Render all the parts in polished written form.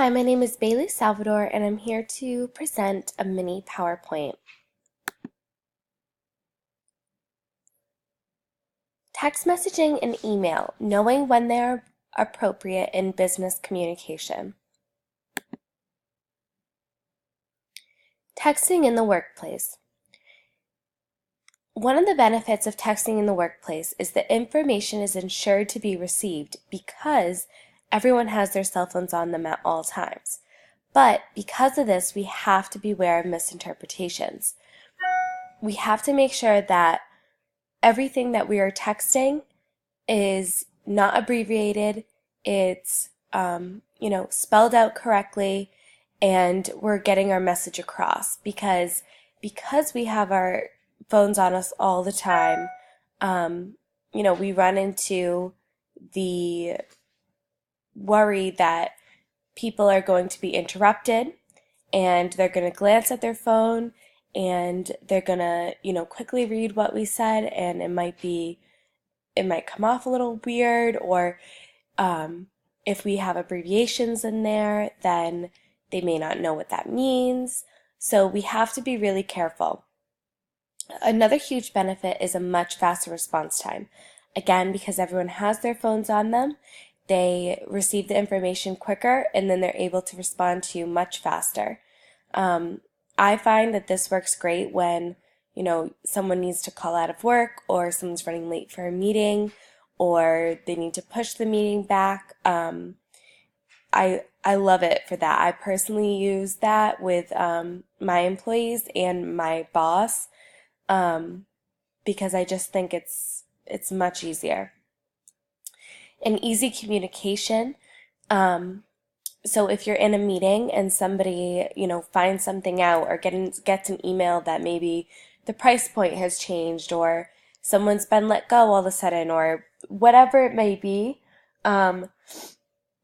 Hi, my name is Bailey Salvador, and I'm here to present a mini PowerPoint. Text messaging and email, knowing when they are appropriate in business communication. Texting in the workplace. One of the benefits of texting in the workplace is that information is ensured to be received because everyone has their cell phones on them at all times. But because of this, we have to beware of misinterpretations. We have to make sure that everything that we are texting is not abbreviated, it's spelled out correctly, and we're getting our message across because we have our phones on us all the time. We run into the worry that people are going to be interrupted and they're going to glance at their phone and they're going to, quickly read what we said, and it might come off a little weird, or if we have abbreviations in there, then they may not know what that means. So we have to be really careful. Another huge benefit is a much faster response time. Again, because everyone has their phones on them, they receive the information quicker and then they're able to respond to you much faster. I find that this works great when, someone needs to call out of work, or someone's running late for a meeting, or they need to push the meeting back. I love it for that. I personally use that with my employees and my boss, because I just think it's much easier. And easy communication. So if you're in a meeting and somebody, finds something out, or gets an email that maybe the price point has changed, or someone's been let go all of a sudden, or whatever it may be,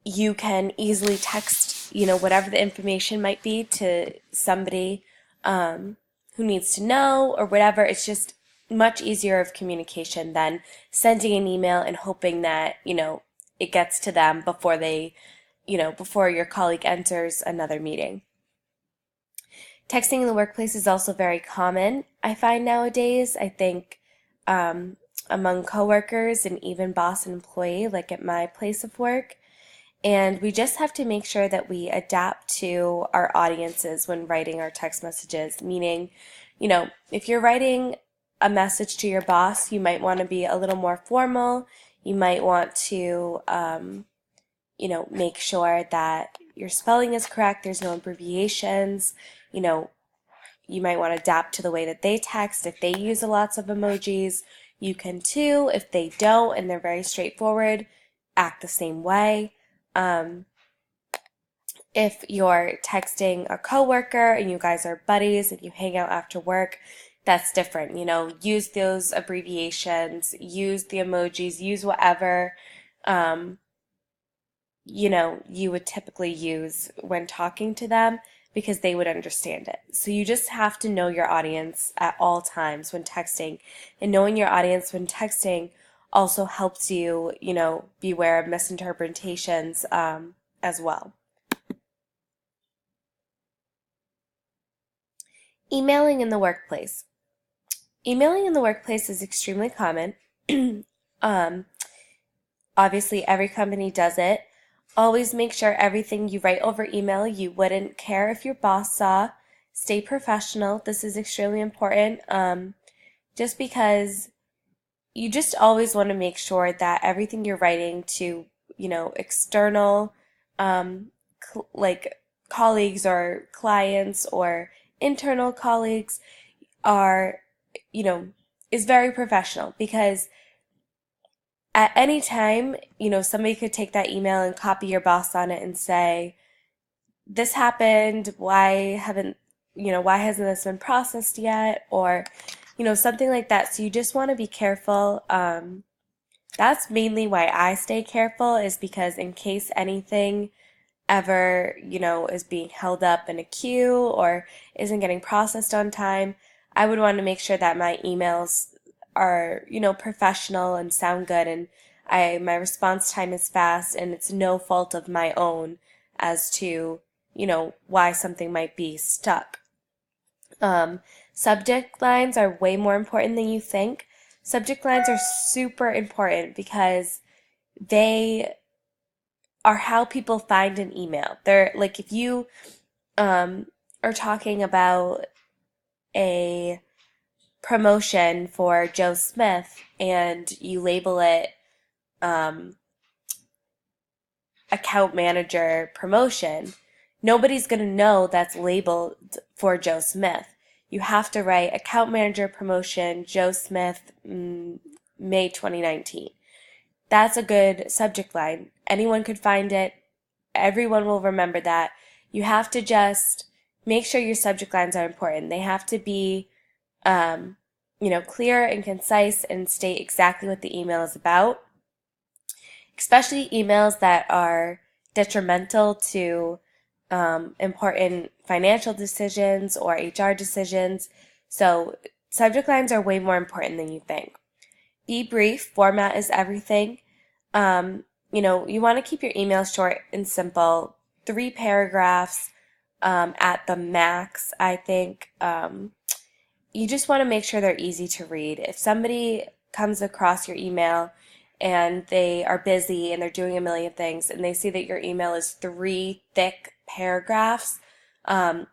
you can easily text, whatever the information might be to somebody who needs to know, or whatever. It's just much easier of communication than sending an email and hoping that, it gets to them before your colleague enters another meeting. Texting in the workplace is also very common, I find nowadays. I think among coworkers and even boss and employee, like at my place of work. And we just have to make sure that we adapt to our audiences when writing our text messages. Meaning, if you're writing a message to your boss, you might want to be a little more formal. You might want to make sure that your spelling is correct, there's no abbreviations. You might want to adapt to the way that they text. If they use lots of emojis, you can too. If they don't and they're very straightforward, act the same way. If you're texting a coworker and you guys are buddies and you hang out after work, that's different. Use those abbreviations, use the emojis, use whatever you would typically use when talking to them, because they would understand it. So you just have to know your audience at all times when texting. And knowing your audience when texting also helps you, beware of misinterpretations as well. Emailing in the workplace. Emailing in the workplace is extremely common. Obviously, every company does it. Always make sure everything you write over email, you wouldn't care if your boss saw. Stay professional. This is extremely important. Just because you just always want to make sure that everything you're writing to, external, like colleagues or clients or internal colleagues are, is very professional, because at any time, somebody could take that email and copy your boss on it and say, this happened, why hasn't this been processed yet? Or, something like that. So you just want to be careful. That's mainly why I stay careful, is because in case anything ever, is being held up in a queue or isn't getting processed on time, I would want to make sure that my emails are, professional and sound good, and my response time is fast, and it's no fault of my own as to, why something might be stuck. Subject lines are way more important than you think. Subject lines are super important because they are how people find an email. They're like if you are talking about a promotion for Joe Smith and you label it account manager promotion, nobody's going to know that's labeled for Joe Smith. You have to write account manager promotion, Joe Smith, May 2019. That's a good subject line. Anyone could find it. Everyone will remember that. You have to just make sure your subject lines are important. They have to be, clear and concise and state exactly what the email is about, especially emails that are detrimental to important financial decisions or HR decisions. So subject lines are way more important than you think. Be brief. Format is everything. You want to keep your emails short and simple. 3 paragraphs at the max, I think. You just want to make sure they're easy to read. If somebody comes across your email and they are busy and they're doing a million things and they see that your email is 3 thick paragraphs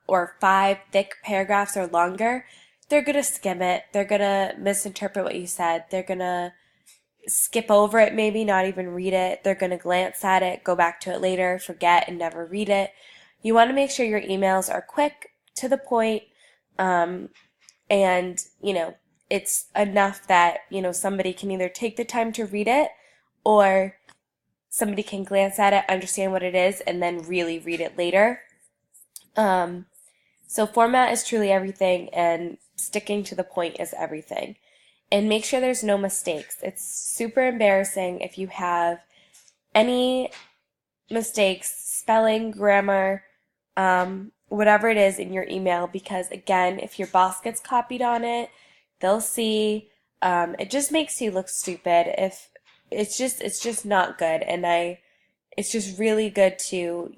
or 5 thick paragraphs or longer, they're going to skim it. They're going to misinterpret what you said. They're going to skip over it, maybe not even read it. They're going to glance at it, go back to it later, forget, and never read it. You want to make sure your emails are quick, to the point, and, it's enough that, somebody can either take the time to read it or somebody can glance at it, understand what it is, and then really read it later. So format is truly everything, and sticking to the point is everything. And make sure there's no mistakes. It's super embarrassing if you have any mistakes, spelling, grammar, whatever it is in your email, because again, if your boss gets copied on it, they'll see. It just makes you look stupid. If it's just not good, and it's just really good to,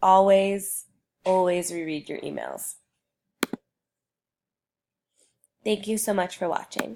always reread your emails. Thank you so much for watching.